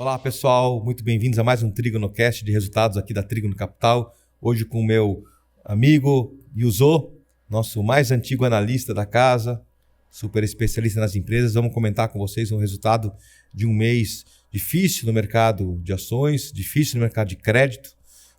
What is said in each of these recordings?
Olá pessoal, muito bem-vindos a mais um TrígonoCast de resultados aqui da Trígono Capital. Hoje com o meu amigo Yuzo, nosso mais antigo analista da casa, super especialista nas empresas. Vamos comentar com vocês o resultado de um mês difícil no mercado de ações, difícil no mercado de crédito.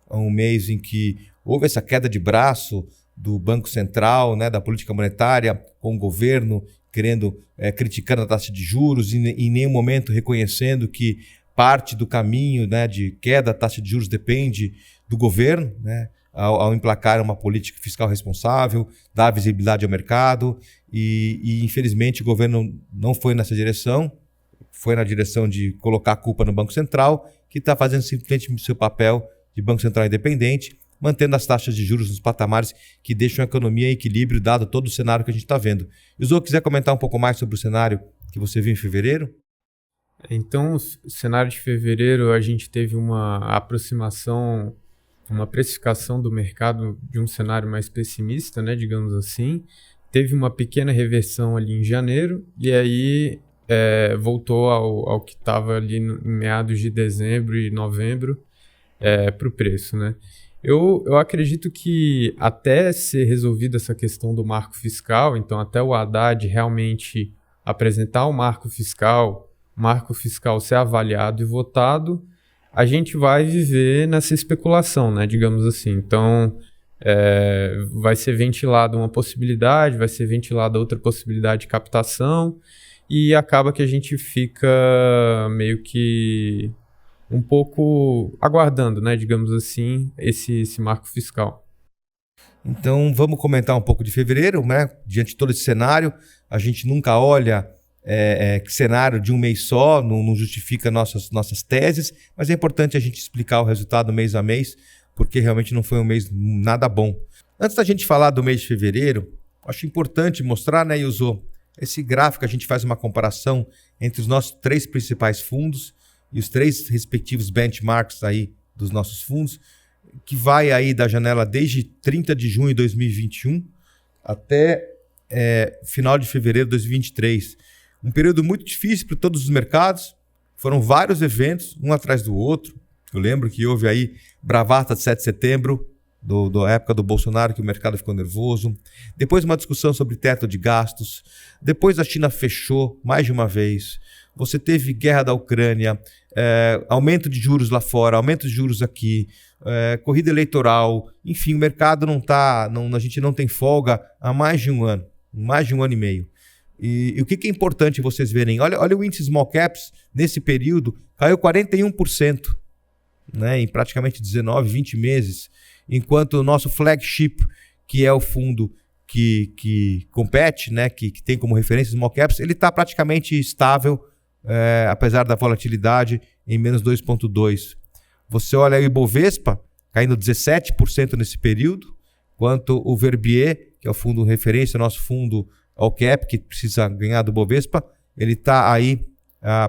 Um mês em que houve essa queda de braço do Banco Central, né, da política monetária, com o governo criticando a taxa de juros e em nenhum momento reconhecendo que parte do caminho, né, de queda da taxa de juros depende do governo, né, ao emplacar uma política fiscal responsável, dar visibilidade ao mercado e infelizmente o governo não foi nessa direção, foi na direção de colocar a culpa no Banco Central, que está fazendo simplesmente o seu papel de Banco Central independente, mantendo as taxas de juros nos patamares que deixam a economia em equilíbrio, dado todo o cenário que a gente está vendo. E o Zô, quiser comentar um pouco mais sobre o cenário que você viu em fevereiro? Então, o cenário de fevereiro, a gente teve uma aproximação, uma precificação do mercado de um cenário mais pessimista, né, digamos assim. Teve uma pequena reversão ali em janeiro e aí voltou ao que estava ali em meados de dezembro e novembro para o preço, né? Eu acredito que até ser resolvida essa questão do marco fiscal, então até o Haddad realmente apresentar o marco fiscal ser avaliado e votado, a gente vai viver nessa especulação, né, digamos assim. Então, vai ser ventilada uma possibilidade, vai ser ventilada outra possibilidade de captação e acaba que a gente fica meio que um pouco aguardando, né, digamos assim, esse marco fiscal. Então, vamos comentar um pouco de fevereiro, né? Diante de todo esse cenário, a gente nunca olha que cenário de um mês só, não justifica nossas teses, mas é importante a gente explicar o resultado mês a mês, porque realmente não foi um mês nada bom. Antes da gente falar do mês de fevereiro, acho importante mostrar, né, Yuzo, esse gráfico, a gente faz uma comparação entre os nossos 3 principais fundos e os 3 respectivos benchmarks aí dos nossos fundos, que vai aí da janela desde 30 de junho de 2021 até final de fevereiro de 2023. Um período muito difícil para todos os mercados. Foram vários eventos, um atrás do outro. Eu lembro que houve aí bravata de 7 de setembro, da época do Bolsonaro, que o mercado ficou nervoso. Depois uma discussão sobre teto de gastos. Depois a China fechou mais de uma vez. Você teve guerra da Ucrânia, aumento de juros lá fora, aumento de juros aqui, corrida eleitoral. Enfim, o mercado a gente não tem folga há mais de um ano e meio. E o que é importante vocês verem? Olha o índice Small Caps, nesse período, caiu 41%, né, em praticamente 19, 20 meses, enquanto o nosso flagship, que é o fundo que compete, né, que tem como referência Small Caps, ele está praticamente estável, apesar da volatilidade, em menos 2,2%. Você olha aí o Ibovespa, caindo 17% nesse período, enquanto o Verbier, que é o fundo referência, nosso fundo All Cap, que precisa ganhar do Bovespa, ele está aí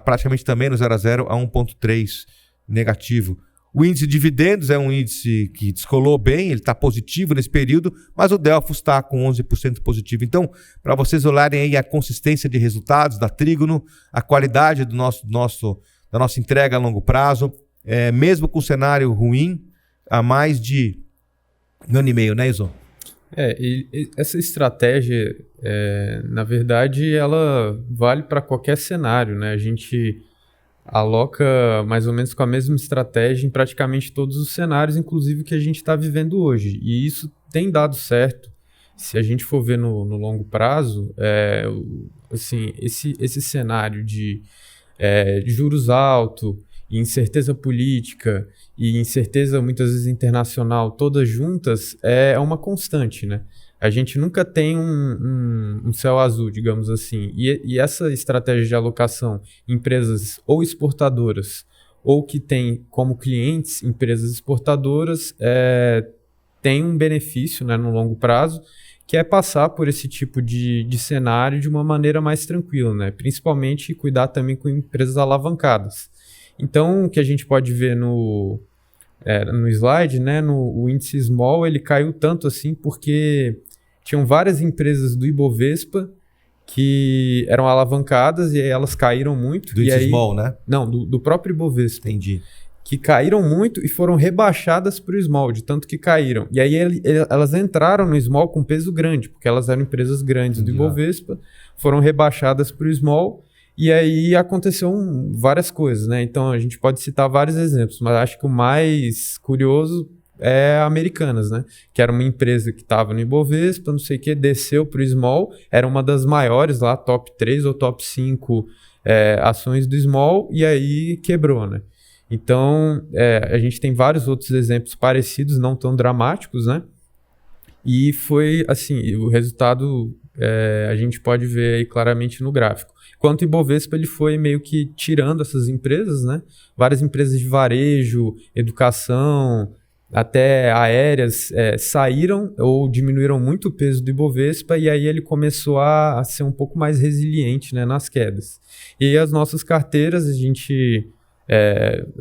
praticamente também no 0 a 0 a 1,3 negativo. O índice de dividendos é um índice que descolou bem, ele está positivo nesse período, mas o Delphos está com 11% positivo. Então, para vocês olharem aí a consistência de resultados da Trígono, a qualidade da nossa entrega a longo prazo, mesmo com o cenário ruim, há mais de um ano e meio, né, Yuzo? E essa estratégia, na verdade, ela vale para qualquer cenário, né? A gente aloca mais ou menos com a mesma estratégia em praticamente todos os cenários, inclusive o que a gente está vivendo hoje. E isso tem dado certo. Se a gente for ver no longo prazo, assim, esse cenário de juros altos, incerteza política e incerteza muitas vezes internacional, todas juntas, é uma constante, né? A gente nunca tem um céu azul, digamos assim. E essa estratégia de alocação em empresas ou exportadoras ou que tem como clientes empresas exportadoras tem um benefício, né, no longo prazo, que é passar por esse tipo de cenário de uma maneira mais tranquila, né? Principalmente cuidar também com empresas alavancadas. Então, o que a gente pode ver no slide, né, o índice Small, ele caiu tanto assim porque tinham várias empresas do Ibovespa que eram alavancadas e aí elas caíram muito. Do índice small, né? Não, do próprio Ibovespa. Entendi. Que caíram muito e foram rebaixadas para o small, de tanto que caíram. E aí elas entraram no small com peso grande, porque elas eram empresas grandes do Ibovespa, foram rebaixadas para o small, e aí aconteceu várias coisas, né? Então a gente pode citar vários exemplos, mas acho que o mais curioso é a Americanas, né? Que era uma empresa que estava no Ibovespa, não sei o que, desceu para o small, era uma das maiores lá, top 3 ou top 5 ações do small, e aí quebrou, né? Então, a gente tem vários outros exemplos parecidos, não tão dramáticos, né? E foi assim, o resultado a gente pode ver aí claramente no gráfico. Quanto o Ibovespa, ele foi meio que tirando essas empresas, né? Várias empresas de varejo, educação, até aéreas saíram ou diminuíram muito o peso do Ibovespa e aí ele começou a ser um pouco mais resiliente, né, nas quedas. E aí as nossas carteiras, a gente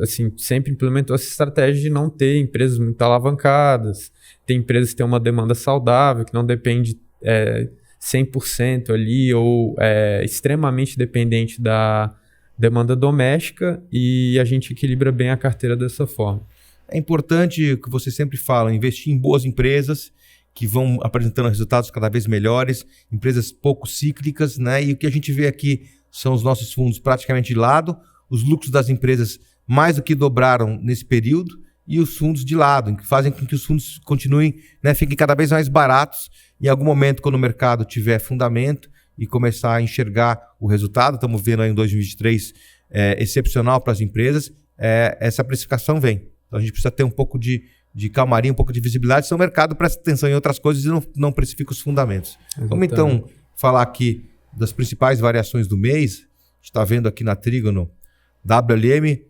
assim, sempre implementou essa estratégia de não ter empresas muito alavancadas, ter empresas que têm uma demanda saudável, que não depende 100% ali ou extremamente dependente da demanda doméstica, e a gente equilibra bem a carteira dessa forma. É importante, o que você sempre fala, investir em boas empresas que vão apresentando resultados cada vez melhores, empresas pouco cíclicas, né? E o que a gente vê aqui são os nossos fundos praticamente de lado, os lucros das empresas mais do que dobraram nesse período e os fundos de lado, que fazem com que os fundos continuem, né, fiquem cada vez mais baratos. Em algum momento, quando o mercado tiver fundamento e começar a enxergar o resultado, estamos vendo aí em 2023 excepcional para as empresas, essa precificação vem. Então a gente precisa ter um pouco de calmaria, um pouco de visibilidade, senão o mercado presta atenção em outras coisas e não precifica os fundamentos. Exatamente. Vamos então falar aqui das principais variações do mês. A gente está vendo aqui na Trígono, WLM,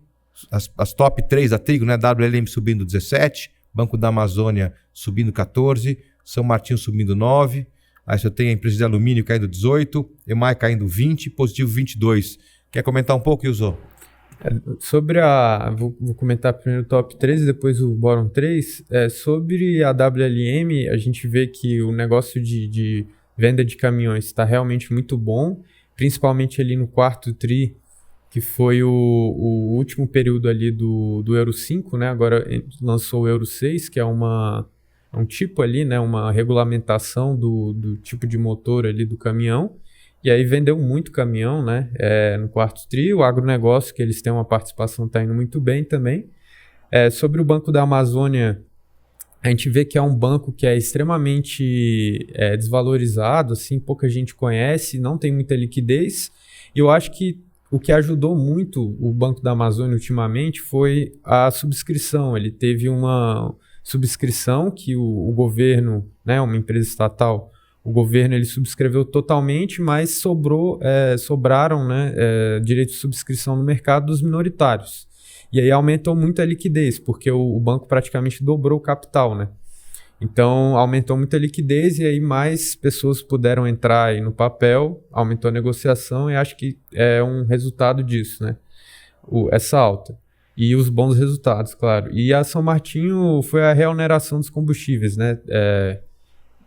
as top 3 da Trígono, né? WLM subindo 17, Banco da Amazônia subindo 14, São Martinho subindo 9, aí você tem a empresa de alumínio caindo 18, EMAI caindo 20, positivo 22. Quer comentar um pouco, Ilson? Sobre vou comentar primeiro o top 3 e depois o bottom 3. Sobre a WLM, a gente vê que o negócio de venda de caminhões está realmente muito bom, principalmente ali no quarto tri, que foi o último período ali do Euro 5, né? Agora lançou o Euro 6, que é um tipo ali, né? Uma regulamentação do tipo de motor ali do caminhão. E aí vendeu muito caminhão, né? No quarto tri. O agronegócio, que eles têm uma participação, está indo muito bem também. Sobre o Banco da Amazônia, a gente vê que é um banco que é extremamente desvalorizado, assim, pouca gente conhece, não tem muita liquidez. E eu acho que o que ajudou muito o Banco da Amazônia ultimamente foi a subscrição. Ele teve uma subscrição que o governo, né, uma empresa estatal, o governo ele subscreveu totalmente, mas sobraram, né, direitos de subscrição no mercado dos minoritários. E aí aumentou muito a liquidez, porque o banco praticamente dobrou o capital, né? Então aumentou muito a liquidez e aí mais pessoas puderam entrar aí no papel, aumentou a negociação e acho que é um resultado disso, né? Essa alta. E os bons resultados, claro. E a São Martinho foi a reoneração dos combustíveis, né?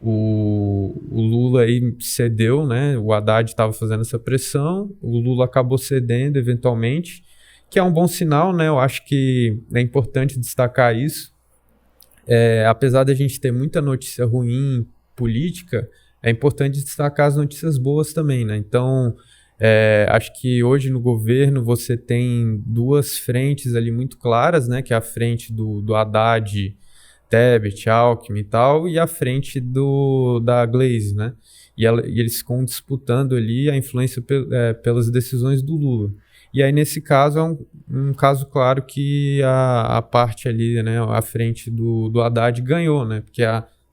O Lula aí cedeu, né? O Haddad estava fazendo essa pressão, o Lula acabou cedendo eventualmente, que é um bom sinal, né? Eu acho que é importante destacar isso. Apesar da gente ter muita notícia ruim política, é importante destacar as notícias boas também, né? Então, acho que hoje no governo você tem duas frentes ali muito claras, né? Que é a frente do Haddad, Tebet, Alckmin e tal, e a frente da Glaze, né? E eles ficam disputando ali a influência pelas decisões do Lula. E aí, nesse caso, é um caso claro que a parte ali, né, a frente do Haddad ganhou, né? Porque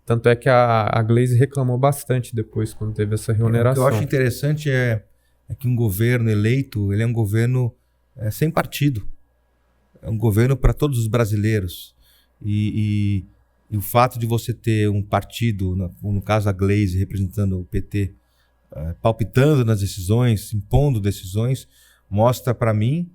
tanto é que a Glaze reclamou bastante depois, quando teve essa reoneração. O que eu acho interessante é que um governo eleito, ele é um governo sem partido. É um governo para todos os brasileiros. E o fato de você ter um partido, no caso a Glaze, representando o PT, palpitando nas decisões, impondo decisões, mostra para mim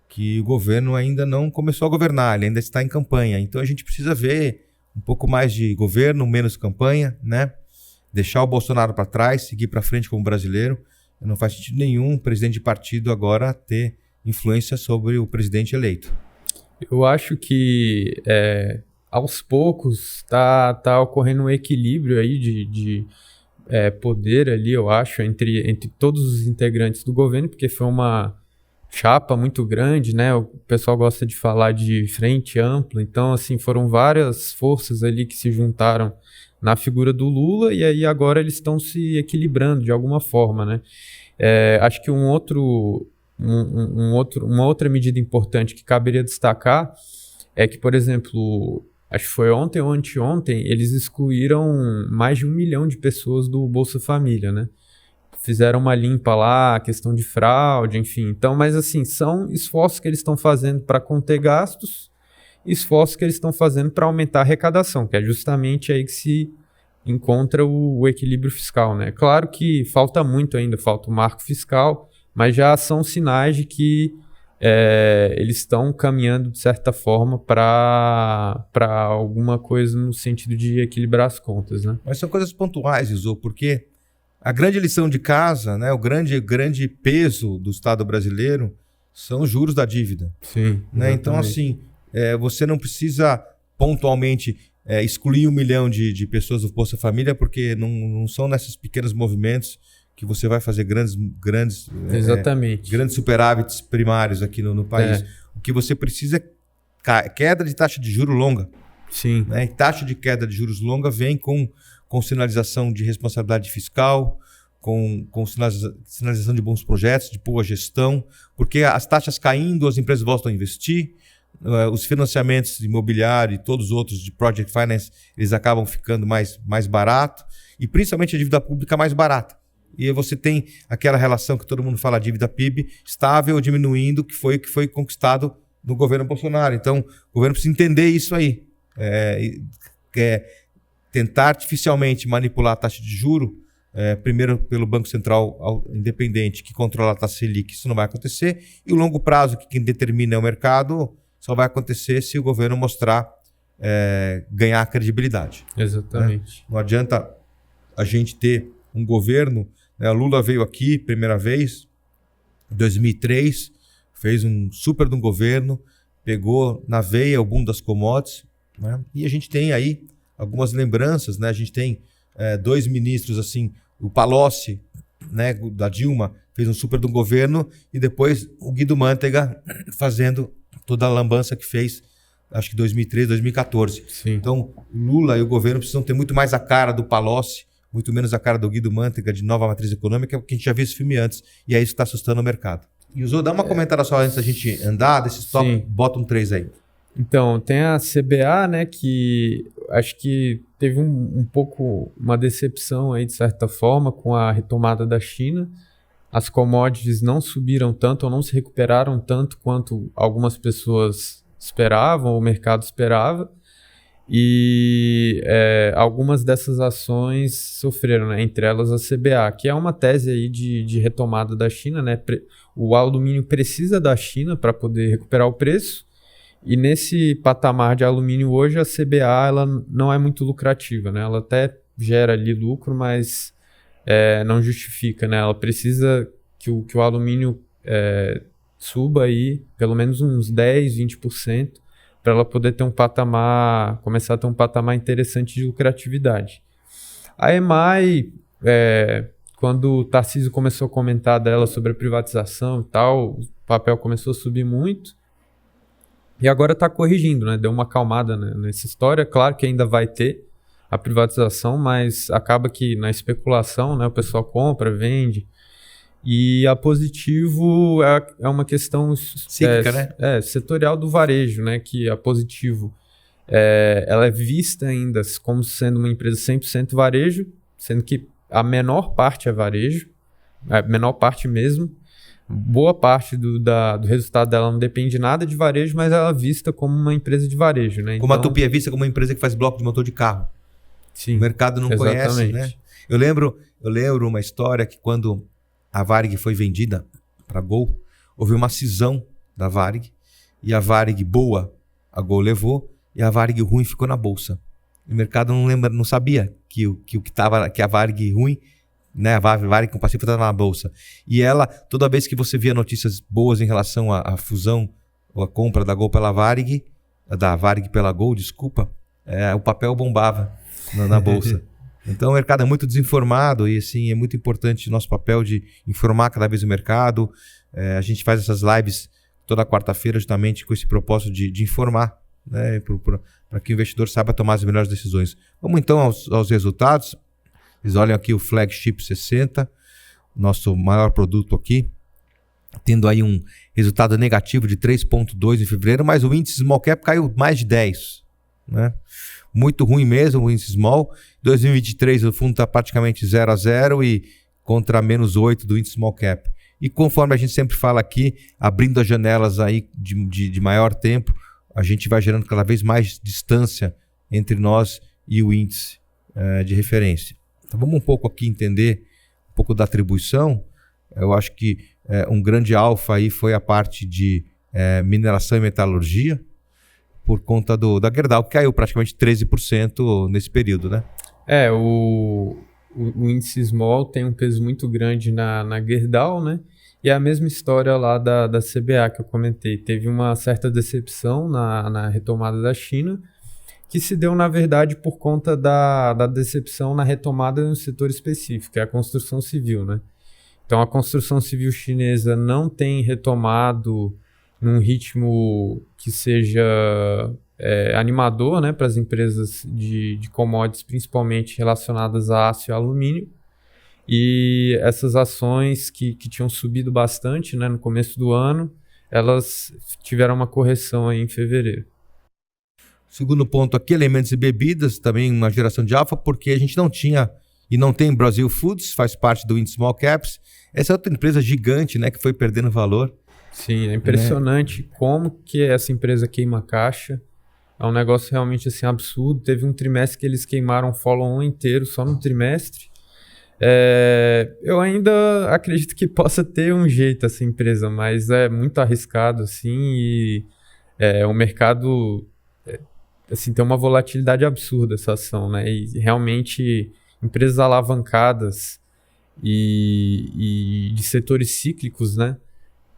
que o governo ainda não começou a governar, ele ainda está em campanha. Então a gente precisa ver um pouco mais de governo, menos campanha, né? Deixar o Bolsonaro para trás, seguir para frente como brasileiro. Não faz sentido nenhum o presidente de partido agora ter influência sobre o presidente eleito. Eu acho que aos poucos está ocorrendo um equilíbrio aí de poder ali, eu acho, entre todos os integrantes do governo, porque foi uma chapa muito grande, né? O pessoal gosta de falar de frente ampla, então, assim, foram várias forças ali que se juntaram na figura do Lula, e aí agora eles estão se equilibrando de alguma forma, né? Acho que uma outra medida importante que caberia destacar é que, por exemplo, acho que foi ontem ou anteontem, eles excluíram mais de 1 milhão de pessoas do Bolsa Família, né? Fizeram uma limpa lá, questão de fraude, enfim. Então, mas assim, são esforços que eles estão fazendo para conter gastos, esforços que eles estão fazendo para aumentar a arrecadação, que é justamente aí que se encontra o equilíbrio fiscal, né? Claro que falta muito ainda, falta o marco fiscal, mas já são sinais de que eles estão caminhando, de certa forma, para alguma coisa no sentido de equilibrar as contas, né? Mas são coisas pontuais, Iso, porque a grande lição de casa, né, o grande peso do Estado brasileiro são os juros da dívida. Sim, né? Então, assim, você não precisa pontualmente excluir 1 milhão de pessoas do Bolsa Família, porque não são nesses pequenos movimentos que você vai fazer grandes superávites primários aqui no país. O que você precisa é queda de taxa de juros longa. Sim. Né? E taxa de queda de juros longa vem com sinalização de responsabilidade fiscal, com sinalização de bons projetos, de boa gestão, porque as taxas caindo, as empresas voltam a investir, os financiamentos imobiliários e todos os outros de project finance, eles acabam ficando mais barato, e principalmente a dívida pública mais barata. E você tem aquela relação que todo mundo fala, dívida PIB, estável ou diminuindo, que foi conquistado no governo Bolsonaro. Então, o governo precisa entender isso aí. Tentar artificialmente manipular a taxa de juro, primeiro pelo Banco Central independente, que controla a taxa Selic, isso não vai acontecer. E o longo prazo, que quem determina é o mercado, só vai acontecer se o governo mostrar ganhar credibilidade. Exatamente. Né? Não adianta a gente ter um governo... Lula veio aqui, primeira vez, em 2003, fez um super de um governo, pegou na veia o boom das commodities, né? E a gente tem aí algumas lembranças, né? A gente tem 2 ministros, assim, o Palocci, né, da Dilma, fez um super de um governo, e depois o Guido Mantega fazendo toda a lambança que fez, acho que 2013, 2014. Sim. Então, Lula e o governo precisam ter muito mais a cara do Palocci, muito menos a cara do Guido Mantega de Nova Matriz Econômica, porque a gente já viu esse filme antes, e é isso que está assustando o mercado. E Zô, dá uma comentada só antes da gente andar, desses top, bota um 3 aí. Então, tem a CBA, né, que acho que teve um pouco uma decepção aí, de certa forma, com a retomada da China. As commodities não subiram tanto, ou não se recuperaram tanto quanto algumas pessoas esperavam, o mercado esperava. E algumas dessas ações sofreram, né? Entre elas a CBA, que é uma tese aí de retomada da China, né? O alumínio precisa da China para poder recuperar o preço, e nesse patamar de alumínio hoje a CBA ela não é muito lucrativa, né? Ela até gera ali lucro, mas não justifica, né? Ela precisa que o alumínio suba aí pelo menos uns 10, 20%, para ela poder ter começar a ter um patamar interessante de lucratividade. A EMAI, quando o Tarcísio começou a comentar dela sobre a privatização e tal, o papel começou a subir muito, e agora está corrigindo, né? Deu uma acalmada, né, nessa história. Claro que ainda vai ter a privatização, mas acaba que na especulação, né, o pessoal compra, vende. E a Positivo é uma questão cíclica, né? Setorial do varejo, né? Que a Positivo ela é vista ainda como sendo uma empresa 100% varejo, sendo que a menor parte é varejo, a menor parte mesmo. Boa parte do resultado dela não depende nada de varejo, mas ela é vista como uma empresa de varejo, né? Como a Tupi é vista como uma empresa que faz bloco de motor de carro. Sim, o mercado não conhece, né? Eu lembro uma história que quando a Varig foi vendida para a Gol, houve uma cisão da Varig, e a Varig boa a Gol levou, e a Varig ruim ficou na bolsa. O mercado não sabia que a Varig ruim né? A Varig com passivo está na bolsa. E ela, toda vez que você via notícias boas em relação à fusão ou à compra da Gol pela Varig, da Varig pela Gol, desculpa, o papel bombava na bolsa. Então o mercado é muito desinformado e assim, é muito importante o nosso papel de informar cada vez o mercado. A gente faz essas lives toda quarta-feira justamente com esse propósito de informar, né? Para que o investidor saiba tomar as melhores decisões. Vamos então aos resultados. Vocês olham aqui o Flagship 60, nosso maior produto aqui, tendo aí um resultado negativo de 3,2 em fevereiro, mas o índice Small Cap caiu mais de 10, né? Muito ruim mesmo o índice Small. 2023 o fundo está praticamente 0-0 e contra menos 8 do índice Small Cap. E conforme a gente sempre fala aqui, abrindo as janelas aí de maior tempo, a gente vai gerando cada vez mais distância entre nós e o índice de referência. Então vamos um pouco aqui entender um pouco da atribuição. Eu acho que um grande alfa aí foi a parte de mineração e metalurgia, por conta da Gerdau, que caiu praticamente 13% nesse período, né? O índice Small tem um peso muito grande na Gerdau, né? E é a mesma história lá da CBA que eu comentei. Teve uma certa decepção na retomada da China, que se deu, na verdade, por conta da decepção na retomada em um setor específico, que é a construção civil, né? Então, a construção civil chinesa não tem retomado num ritmo que seja animador, né, para as empresas de commodities, principalmente relacionadas a aço e alumínio. E essas ações que tinham subido bastante, né, no começo do ano, elas tiveram uma correção aí em fevereiro. Segundo ponto aqui, alimentos e bebidas, também uma geração de alfa, porque a gente não tinha e não tem Brazil Foods, faz parte do índice Small Caps. Essa é outra empresa gigante, né, que foi perdendo valor. Sim, é impressionante como que essa empresa queima caixa. É um negócio realmente assim, absurdo. Teve um trimestre que eles queimaram o follow-on inteiro só no trimestre. Eu ainda acredito que possa ter um jeito essa empresa, mas é muito arriscado assim, e o mercado assim, tem uma volatilidade absurda essa ação, né? E realmente empresas alavancadas e de setores cíclicos, né?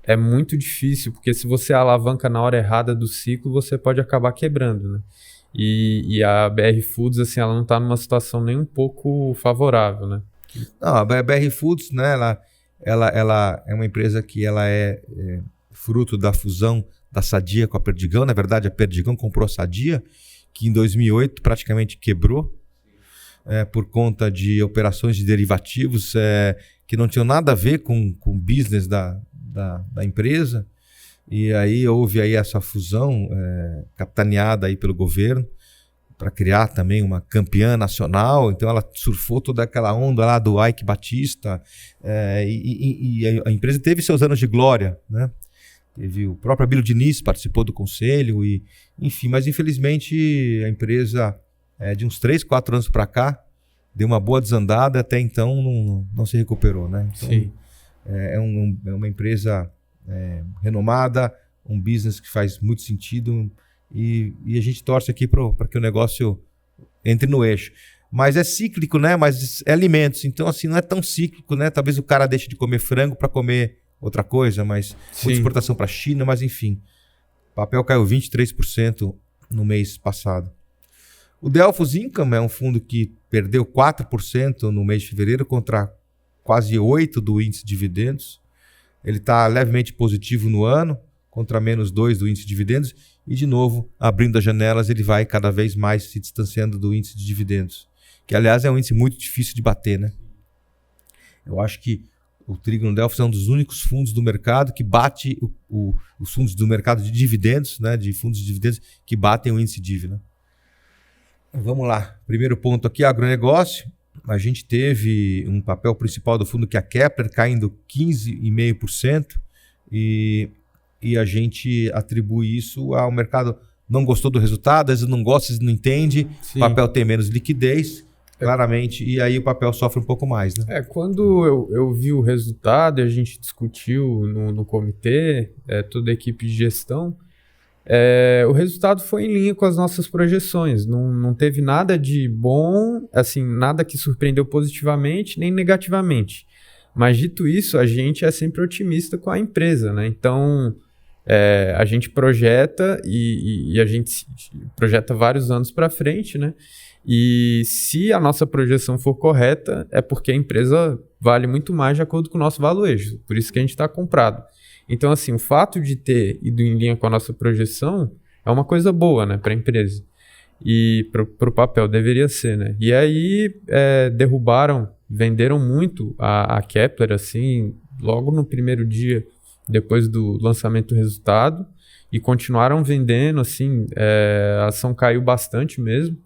É muito difícil, porque se você alavanca na hora errada do ciclo, você pode acabar quebrando, né? E a BR Foods, assim, ela não está numa situação nem um pouco favorável, né? Não, a BR Foods, né, ela é uma empresa que ela é fruto da fusão da Sadia com a Perdigão. Na verdade, a Perdigão comprou a Sadia, que em 2008 praticamente quebrou, por conta de operações de derivativos que não tinham nada a ver com o business da empresa. E aí houve aí essa fusão capitaneada aí pelo governo para criar também uma campeã nacional. Então ela surfou toda aquela onda lá do Ike Batista, e a empresa teve seus anos de glória, né? Teve o próprio Abílio Diniz participou do conselho, enfim, mas infelizmente a empresa de uns 3, 4 anos para cá deu uma boa desandada, até então não se recuperou, né? Então, sim. É uma empresa renomada, um business que faz muito sentido, e a gente torce aqui para que o negócio entre no eixo. Mas é cíclico, né? Mas é alimentos, então assim, não é tão cíclico, né? Talvez o cara deixe de comer frango para comer outra coisa, mas muita exportação para a China, mas enfim. O papel caiu 23% no mês passado. O Delphos Income é um fundo que perdeu 4% no mês de fevereiro contra quase 8% do índice de dividendos. Ele está levemente positivo no ano, contra menos 2% do índice de dividendos. E, de novo, abrindo as janelas, ele vai cada vez mais se distanciando do índice de dividendos. Que, aliás, é um índice muito difícil de bater, né? Eu acho que o Trigno Delphos é um dos únicos fundos do mercado que bate os fundos do mercado de dividendos, né? De fundos de dividendos que batem o índice DIV, né? Vamos lá. Primeiro ponto aqui, agronegócio. A gente teve um papel principal do fundo que é a Kepler caindo 15,5%, e a gente atribui isso ao mercado não gostou do resultado, às vezes não gosta, às vezes não entende. Sim. O papel tem menos liquidez, claramente, e aí o papel sofre um pouco mais, né? Quando eu vi o resultado e a gente discutiu no comitê, toda a equipe de gestão, o resultado foi em linha com as nossas projeções. Não teve nada de bom, assim, nada que surpreendeu positivamente nem negativamente. Mas dito isso, a gente é sempre otimista com a empresa, né? Então, a gente projeta e a gente projeta vários anos para frente, né? E se a nossa projeção for correta, é porque a empresa vale muito mais de acordo com o nosso valuation. Por isso que a gente está comprado. Então, assim, o fato de ter ido em linha com a nossa projeção é uma coisa boa, né, para a empresa. E para o papel deveria ser, né? E aí venderam muito a Kepler, assim, logo no primeiro dia depois do lançamento do resultado. E continuaram vendendo, assim, a ação caiu bastante mesmo.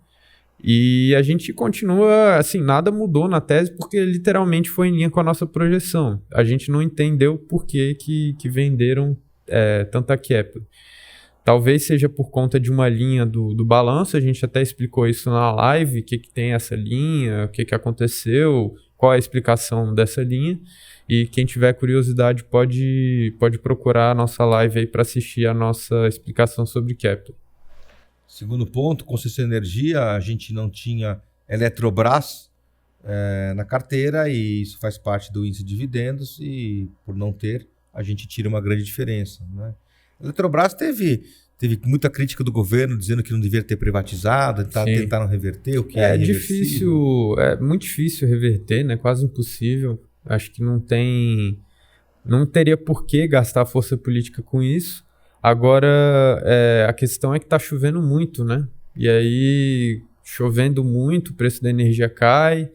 E a gente continua, assim, nada mudou na tese porque literalmente foi em linha com a nossa projeção. A gente não entendeu por que venderam tanta Kepler. Talvez seja por conta de uma linha do balanço, a gente até explicou isso na live, o que tem essa linha, o que aconteceu, qual é a explicação dessa linha. E quem tiver curiosidade pode procurar a nossa live aí para assistir a nossa explicação sobre Kepler. Segundo ponto, concessão de energia, a gente não tinha Eletrobras na carteira e isso faz parte do índice de dividendos e por não ter, a gente tira uma grande diferença, né? A Eletrobras teve muita crítica do governo dizendo que não devia ter privatizado, tentaram reverter, o que é difícil, é muito difícil reverter, né? Quase impossível. Acho que não teria por que gastar força política com isso. Agora, a questão é que está chovendo muito, né? E aí, chovendo muito, o preço da energia cai,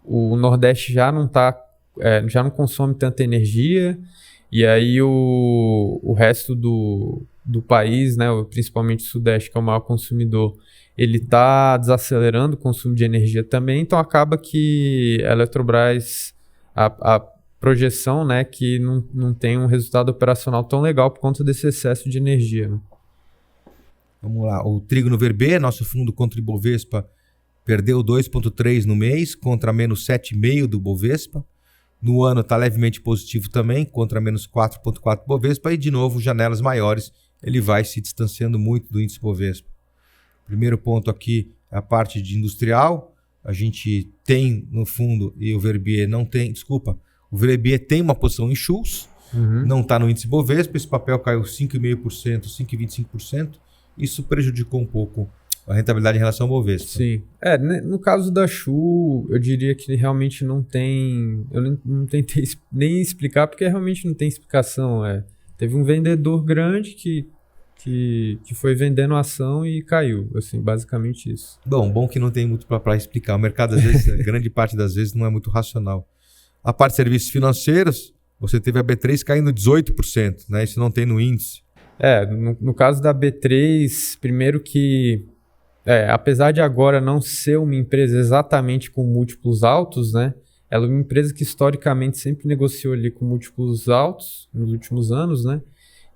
o Nordeste já não consome tanta energia, e aí o resto do país, né, principalmente o Sudeste, que é o maior consumidor, ele está desacelerando o consumo de energia também, então acaba que a Eletrobras, a projeção, né, que não tem um resultado operacional tão legal por conta desse excesso de energia, né? Vamos lá, o Trígono Verb, nosso fundo contra o Ibovespa, perdeu 2,3 no mês, contra menos 7,5 do Bovespa. No ano está levemente positivo também, contra menos 4,4 do Bovespa. E, de novo, janelas maiores, ele vai se distanciando muito do índice Bovespa. Primeiro ponto aqui é a parte de industrial. A gente tem no fundo, e o Verbier não tem, desculpa, o Verbier tem uma posição em Schultz, não está no índice Bovespa, esse papel caiu 5,5%, 5,25%. Isso prejudicou um pouco a rentabilidade em relação ao Bovespa. Sim. No caso da Schultz, eu diria que realmente não tem... Eu não tentei nem explicar, porque realmente não tem explicação. Teve um vendedor grande que foi vendendo a ação e caiu. Assim, basicamente isso. Bom que não tem muito para explicar. O mercado, às vezes, grande parte das vezes, não é muito racional. A parte de serviços financeiros, você teve a B3 caindo 18%, né? Isso não tem no índice. No caso da B3, primeiro que, apesar de agora não ser uma empresa exatamente com múltiplos altos, né? Ela é uma empresa que historicamente sempre negociou ali com múltiplos altos nos últimos anos, né?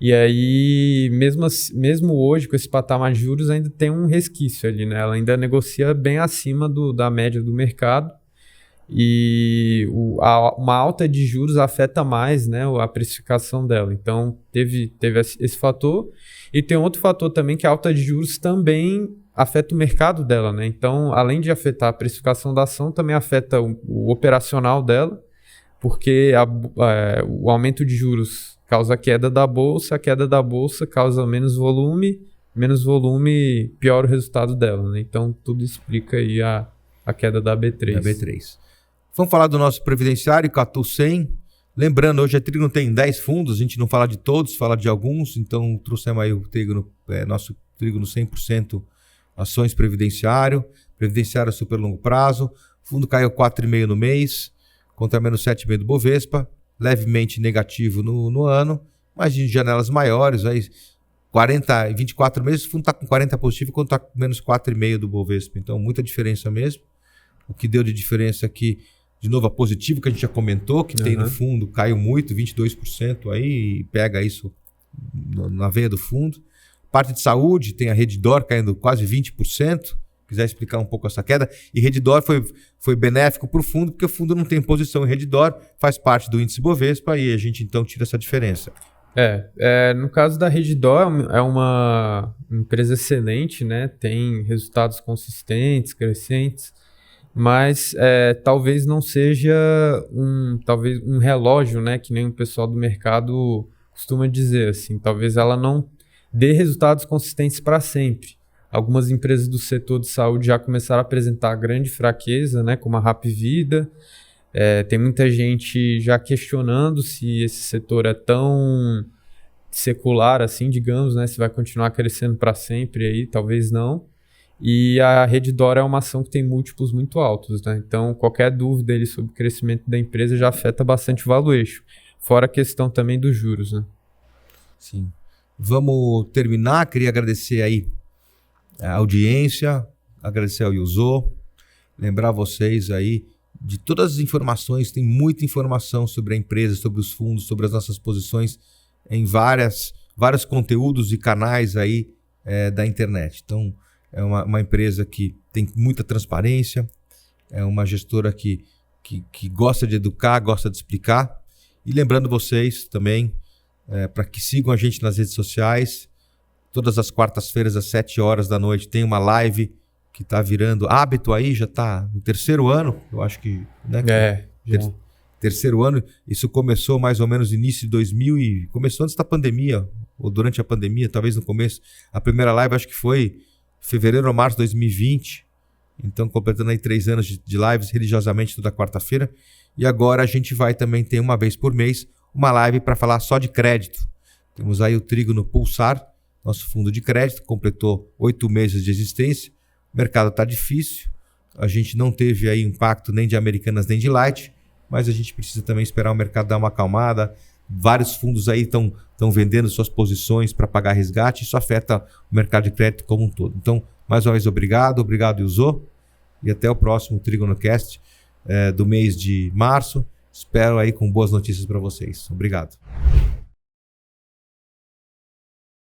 E aí, mesmo hoje, com esse patamar de juros, ainda tem um resquício ali, né? Ela ainda negocia bem acima da média do mercado. E uma alta de juros afeta mais, né, a precificação dela. Então, teve esse fator. E tem outro fator também, que a alta de juros também afeta o mercado dela, né? Então, além de afetar a precificação da ação, também afeta o operacional dela, porque o aumento de juros causa queda da bolsa, a queda da bolsa causa menos volume piora o resultado dela, né? Então, tudo explica aí a queda da B3. Vamos falar do nosso previdenciário, Catu 100. Lembrando, hoje a Trígono tem 10 fundos, a gente não fala de todos, fala de alguns, então trouxemos aí o Trígono, nosso Trígono 100% ações previdenciário super longo prazo. O fundo caiu 4,5% no mês, contra menos 7,5% do Bovespa, levemente negativo no ano, mas de janelas maiores, aí 24 meses, o fundo está com 40 positivo, quando está com menos 4,5% do Bovespa, então muita diferença mesmo. O que deu de diferença aqui, de novo, a positivo que a gente já comentou, que tem no fundo, caiu muito, 22% aí, e pega isso na veia do fundo. Parte de saúde, tem a Redditor caindo quase 20%. Quiser explicar um pouco essa queda. E Redditor foi benéfico para o fundo, porque o fundo não tem posição em Redditor, faz parte do índice Bovespa, e a gente então tira essa diferença. No caso da Redditor, é uma empresa excelente, né? Tem resultados consistentes, crescentes, mas talvez não seja talvez um relógio, né? Que nem o pessoal do mercado costuma dizer, assim. Talvez ela não dê resultados consistentes para sempre. Algumas empresas do setor de saúde já começaram a apresentar grande fraqueza, né? Como a Hapvida. Tem muita gente já questionando se esse setor é tão secular assim, digamos, né? Se vai continuar crescendo para sempre aí, talvez não. E a Redditor é uma ação que tem múltiplos muito altos, né? Então, qualquer dúvida aí sobre o crescimento da empresa já afeta bastante o valuation. Fora a questão também dos juros, né? Sim. Vamos terminar. Queria agradecer aí a audiência, agradecer ao Yuzo, lembrar vocês aí de todas as informações, tem muita informação sobre a empresa, sobre os fundos, sobre as nossas posições em vários conteúdos e canais aí da internet. Então, é uma empresa que tem muita transparência, é uma gestora que gosta de educar, gosta de explicar. E lembrando vocês também, para que sigam a gente nas redes sociais, todas as quartas-feiras às 7 horas da noite tem uma live que está virando hábito aí, já está no 3º ano, eu acho que... Né, terceiro ano, isso começou mais ou menos no início de 2000 e começou antes da pandemia, ou durante a pandemia, talvez no começo. A primeira live acho que foi fevereiro ou março de 2020, então completando aí 3 anos de lives religiosamente toda quarta-feira. E agora a gente vai também ter uma vez por mês uma live para falar só de crédito. Temos aí o Trígono Pulsar, nosso fundo de crédito, completou 8 meses de existência. O mercado está difícil, a gente não teve aí impacto nem de Americanas nem de Light, mas a gente precisa também esperar o mercado dar uma acalmada. Vários fundos aí estão vendendo suas posições para pagar resgate, isso afeta o mercado de crédito como um todo. Então, mais uma vez, obrigado, Yuzo, e até o próximo TrígonoCast do mês de março. Espero aí com boas notícias para vocês. Obrigado.